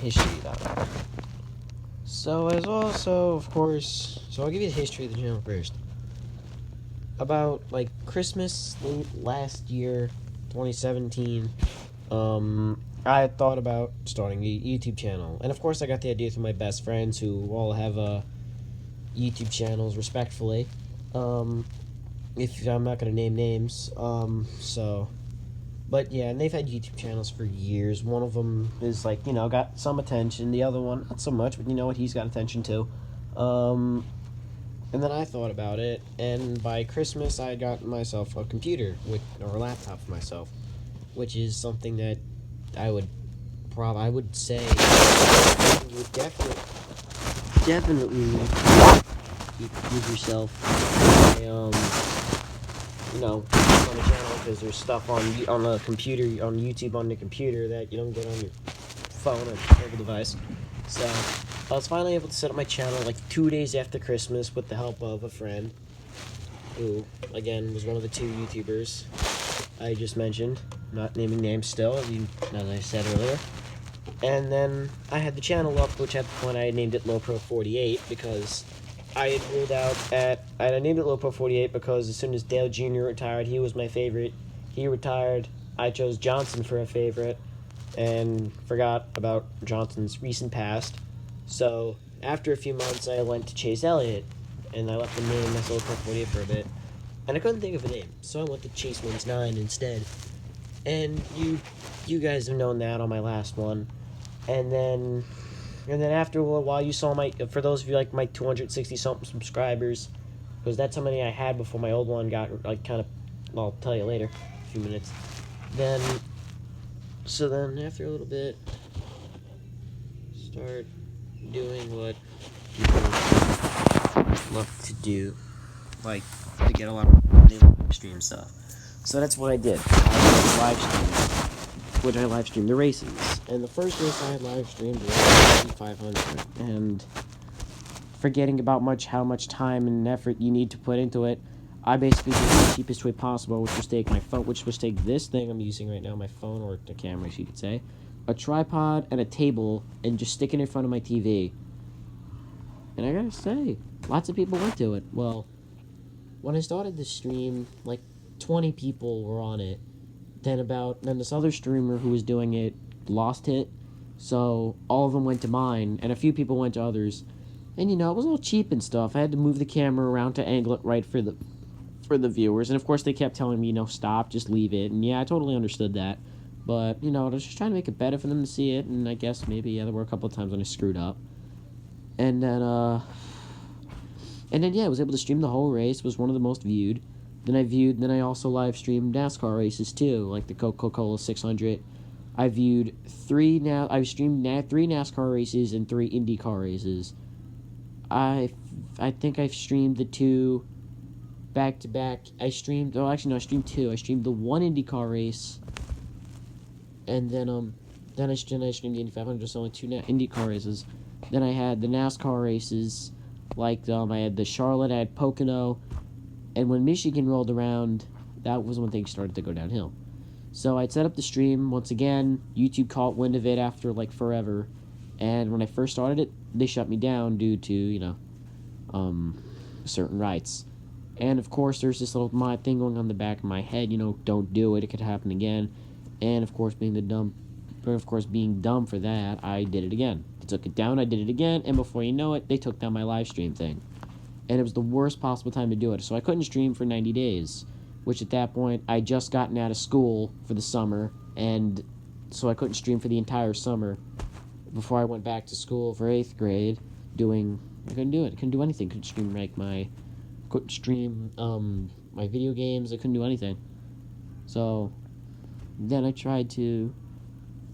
history about it. So, as also, of course, so I'll give you the history of the channel first. About, like, Christmas last year, 2017, I had thought about starting a YouTube channel. And, of course, I got the idea through my best friends who all have, YouTube channels, respectfully. If I'm not going to name names. But yeah, and they've had YouTube channels for years. One of them is like, got some attention. The other one, not so much, but you know what? He's got attention too. And then I thought about it, and by Christmas, I got myself a computer or a laptop for myself, which is something that I would say you would definitely give yourself on the channel, because there's stuff on the computer, on YouTube, on the computer that you don't get on your phone or mobile device. So I was finally able to set up my channel like 2 days after Christmas with the help of a friend who, again, was one of the two YouTubers I just mentioned, not naming names still, as I said earlier. And then I had the channel up, which at the point I had named it LowPro48 because I had ruled out I named it LowPro48 because as soon as Dale Jr. retired, he was my favorite. He retired. I chose Johnson for a favorite and forgot about Johnson's recent past. So after a few months, I went to Chase Elliott, and I left the name as LowPro48 for a bit. And I couldn't think of a name, so I went to Chase Wins 9 instead. And you guys have known that on my last one. And then after a while, you saw for those of you like my 260 something subscribers, because that's how many I had before my old one got like I'll tell you later, a few minutes. Then after a little bit, start doing what people love to do, like to get a lot of live stream stuff. So that's what I did. I live streamed, which I live streamed the races. And the first race I had live streamed was the 500. And forgetting about how much time and effort you need to put into it, I basically did the cheapest way possible, which was take this thing I'm using right now, my phone, or the camera, as you could say, a tripod and a table, and just stick it in front of my TV. And I gotta say, lots of people went to it. Well, when I started the stream, like 20 people were on it. Then this other streamer who was doing it lost it, so all of them went to mine, and a few people went to others. And it was all cheap and stuff. I had to move the camera around to angle it right for the viewers, and of course they kept telling me, stop, just leave it. And yeah, I totally understood that. But, I was just trying to make it better for them to see it, and I guess maybe, there were a couple of times when I screwed up. And then, I was able to stream the whole race. It was one of the most viewed. Then I also live streamed NASCAR races too, like the Coca-Cola 600. I streamed 3 NASCAR races and 3 IndyCar races. I think I've streamed the 2 back to back. I streamed 2. I streamed the 1 IndyCar race, and then I streamed the Indy 500. So only 2 IndyCar races. Then I had the NASCAR races, like I had the Charlotte, I had Pocono. And when Michigan rolled around, that was when things started to go downhill. So I'd set up the stream. Once again, YouTube caught wind of it after, forever. And when I first started it, they shut me down due to, certain rights. And, of course, there's this little thing going on the back of my head, don't do it, it could happen again. And, of course, being dumb for that, I did it again. They took it down, I did it again, and before you know it, they took down my live stream thing. And it was the worst possible time to do it. So I couldn't stream for 90 days, which at that point, I just gotten out of school for the summer, and so I couldn't stream for the entire summer before I went back to school for 8th grade. I couldn't do it. I couldn't do anything. Couldn't stream my video games. I couldn't do anything. So then I tried to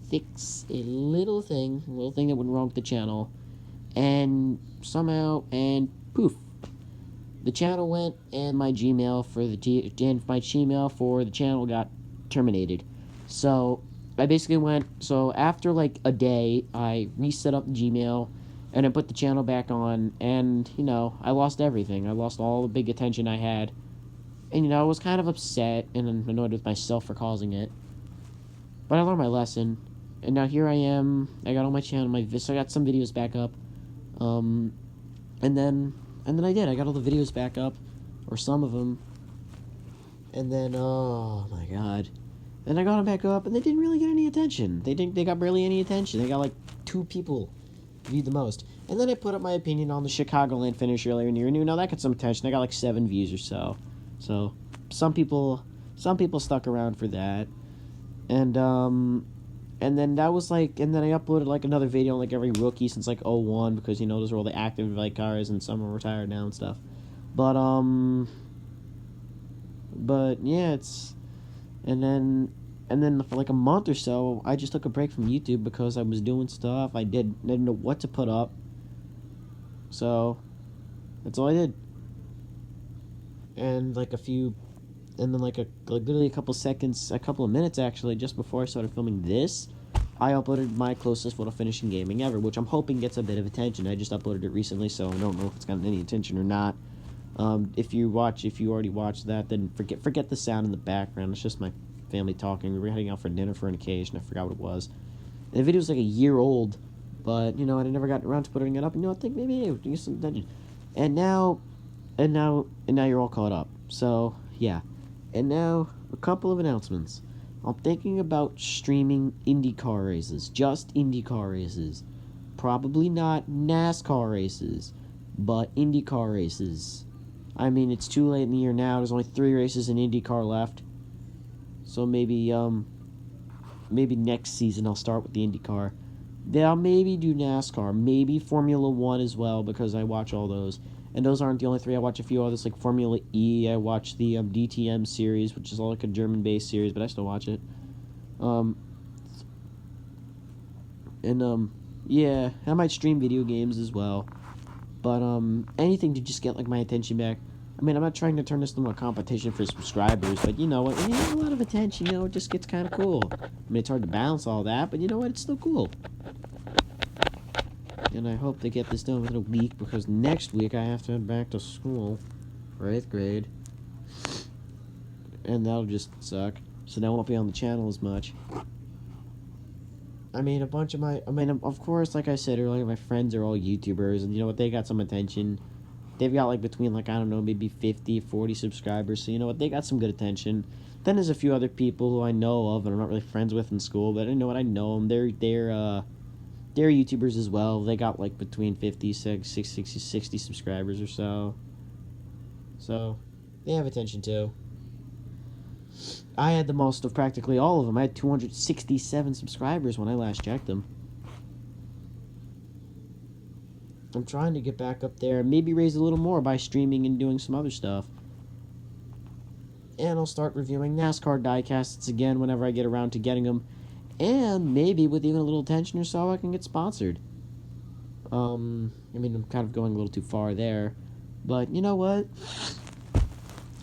fix a little thing that went wrong with the channel, and somehow, poof, the channel went, and my Gmail for the channel got terminated. So I basically after a day, I reset up the Gmail, and I put the channel back on, and, I lost everything. I lost all the big attention I had, and, I was kind of upset and annoyed with myself for causing it. But I learned my lesson, and now here I am. I got on my channel, so I got some videos back up. And then I did. I got all the videos back up, or some of them. And then, oh my god. Then I got them back up, and they didn't really get any attention. They got barely any attention. They got like 2 people viewed the most. And then I put up my opinion on the Chicagoland finish earlier in the year. Now that got some attention. I got like 7 views or so. So some people stuck around for that. And then that was like, and then I uploaded like another video on like every rookie since like '01, because those are all the active like cars, and some are retired now and stuff. But yeah, and then for like a month or so, I just took a break from YouTube because I was doing stuff. I didn't know what to put up. So that's all I did. And like literally a couple of minutes actually, just before I started filming this, I uploaded my closest photo finishing gaming ever, which I'm hoping gets a bit of attention. I just uploaded it recently, so I don't know if it's gotten any attention or not. If you already watched that, then forget the sound in the background. It's just my family talking. We were heading out for dinner for an occasion. I forgot what it was. And the video was like a year old, but I never got around to putting it up. I think maybe it would get some attention. And now you're all caught up. So yeah. And now a couple of announcements. I'm thinking about streaming IndyCar races, just IndyCar races. Probably not NASCAR races, but IndyCar races. I mean, it's too late in the year now. There's only 3 races in IndyCar left. So maybe next season I'll start with the IndyCar. Then I'll maybe do NASCAR, maybe Formula 1 as well, because I watch all those. And those aren't the only 3. I watch a few others, like Formula E. I watch the DTM series, which is all like a German-based series, but I still watch it. Yeah, I might stream video games as well. But anything to just get like my attention back. I mean, I'm not trying to turn this into a competition for subscribers, but when you have a lot of attention, it just gets kind of cool. I mean, it's hard to balance all that, but it's still cool. And I hope to get this done within a week, because next week I have to head back to school for 8th grade. And that'll just suck. So now I won't be on the channel as much. I mean, of course, like I said earlier, my friends are all YouTubers, and they got some attention. They've got like between I don't know, maybe 50, 40 subscribers, so they got some good attention. Then there's a few other people who I know of and I'm not really friends with in school, but I know them. They're YouTubers as well. They got like between 50, 60 subscribers or so. So they have attention too. I had the most of practically all of them. I had 267 subscribers when I last checked them. I'm trying to get back up there and maybe raise a little more by streaming and doing some other stuff. And I'll start reviewing NASCAR diecasts again whenever I get around to getting them. And maybe with even a little attention or so, I can get sponsored. I mean, I'm kind of going a little too far there. But you know what?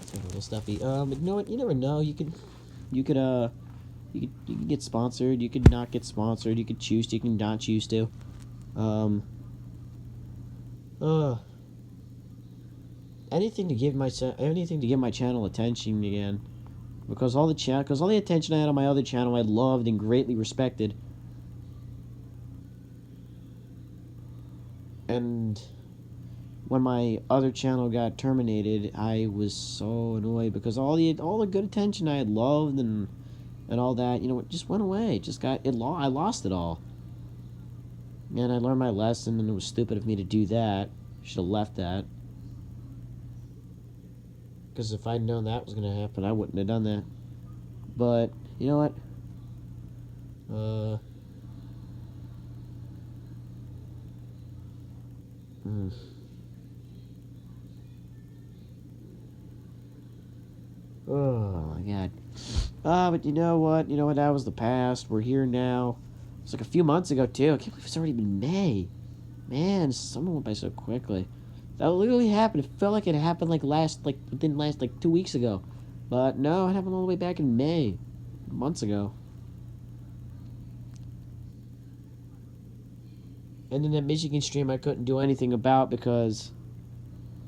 It's a little stuffy. But you know what? You never know. You could get sponsored. You could not get sponsored. You could choose to. You can not choose to. Anything to give my channel attention again, because all the attention I had on my other channel I loved and greatly respected, and when my other channel got terminated, I was so annoyed because all the good attention I had loved and all that, it just went away. I lost it all. And I learned my lesson, and it was stupid of me to do that. Should have left that. Because if I'd known that was going to happen, I wouldn't have done that. But, you know what? Oh, my God. But you know what? That was the past. We're here now. It's like a few months ago, too. I can't believe it's already been May. Man, summer went by so quickly. That literally happened. It felt like it happened within 2 weeks ago. But no, it happened all the way back in May. Months ago. And then that Michigan stream I couldn't do anything about because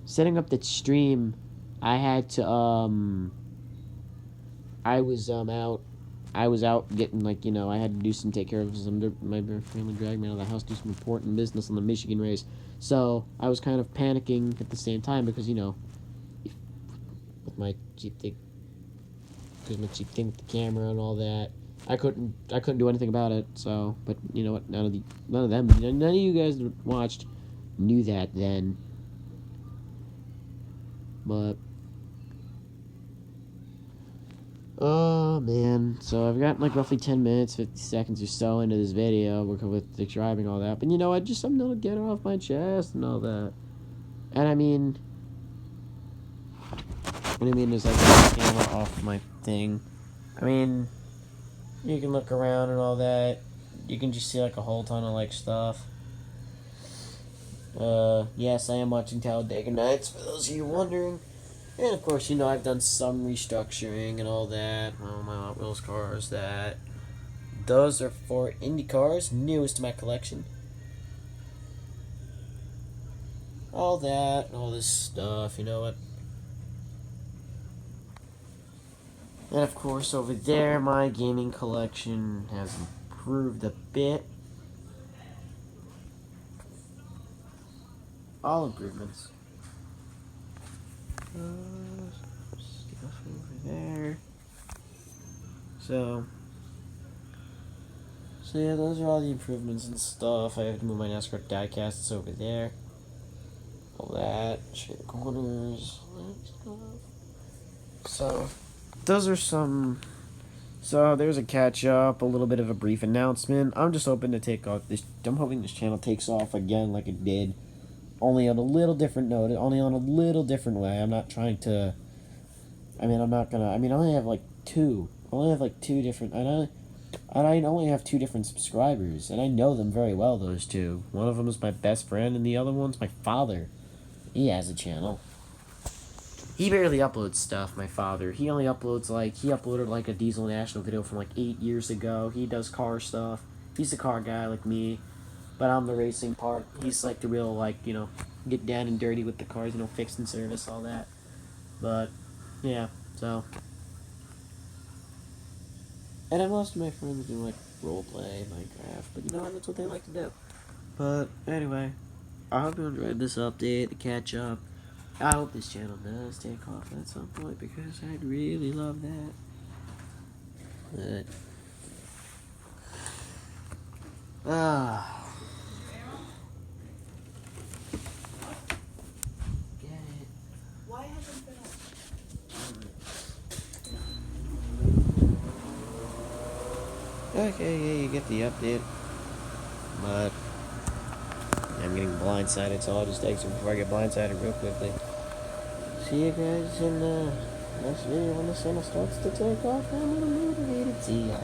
setting up that stream, I had to, I was out I was out getting, like, you know, I had to do some, take care of some, my family dragged me out of the house, do some important business on the Michigan race. So I was kind of panicking at the same time because, you know, with my cheap thing, with the camera and all that, I couldn't do anything about it. So, but you know what? None of them, none of you guys that watched knew that then. But oh man, so I've got like roughly 10 minutes, 50 seconds or so into this video with describing all that. But you know, I'm gonna get it off my chest and all that. And I mean, there's like a camera off my thing. I mean, you can look around and all that. You can just see like a whole ton of like stuff. Yes, I am watching Talladega Nights, for those of you wondering. And of course, you know, I've done some restructuring and all that. Well, my Hot Wheels cars, that. Those are for Indy cars, newest to my collection. All that, all this stuff, you know what? And of course, over there, my gaming collection has improved a bit. All improvements. Stuff over there. So yeah, those are all the improvements and stuff. I have to move my NASCAR diecasts over there. All that, shade corners, all that stuff. So those are some. So there's a catch up, a little bit of a brief announcement. I'm just hoping to take off this. I'm hoping this channel takes off again like it did, only on a little different note, only on a little different way. I'm not trying to. I only have like two. I only have like two different. I only have two different subscribers, and I know them very well. Those two. One of them is my best friend, and the other one's my father. He has a channel. He barely uploads stuff, my father. He only uploads, he uploaded, a Diesel National video from, 8 years ago. He does car stuff. He's a car guy like me, but I'm the racing part. He's, the real, get down and dirty with the cars, fix and service, all that. But, yeah, so. And then most of my friends do, roleplay, Minecraft, but that's what they like to do. But, anyway, I hope you enjoyed this update, the catch-up. I hope this channel does take off at some point, because I'd really love that. But, get it. Why hasn't it been up? Okay, yeah, you get the update. But I'm getting blindsided, so I'll just exit before I get blindsided real quickly. See you guys in the next video when the channel starts to take off. I'm motivated. See ya.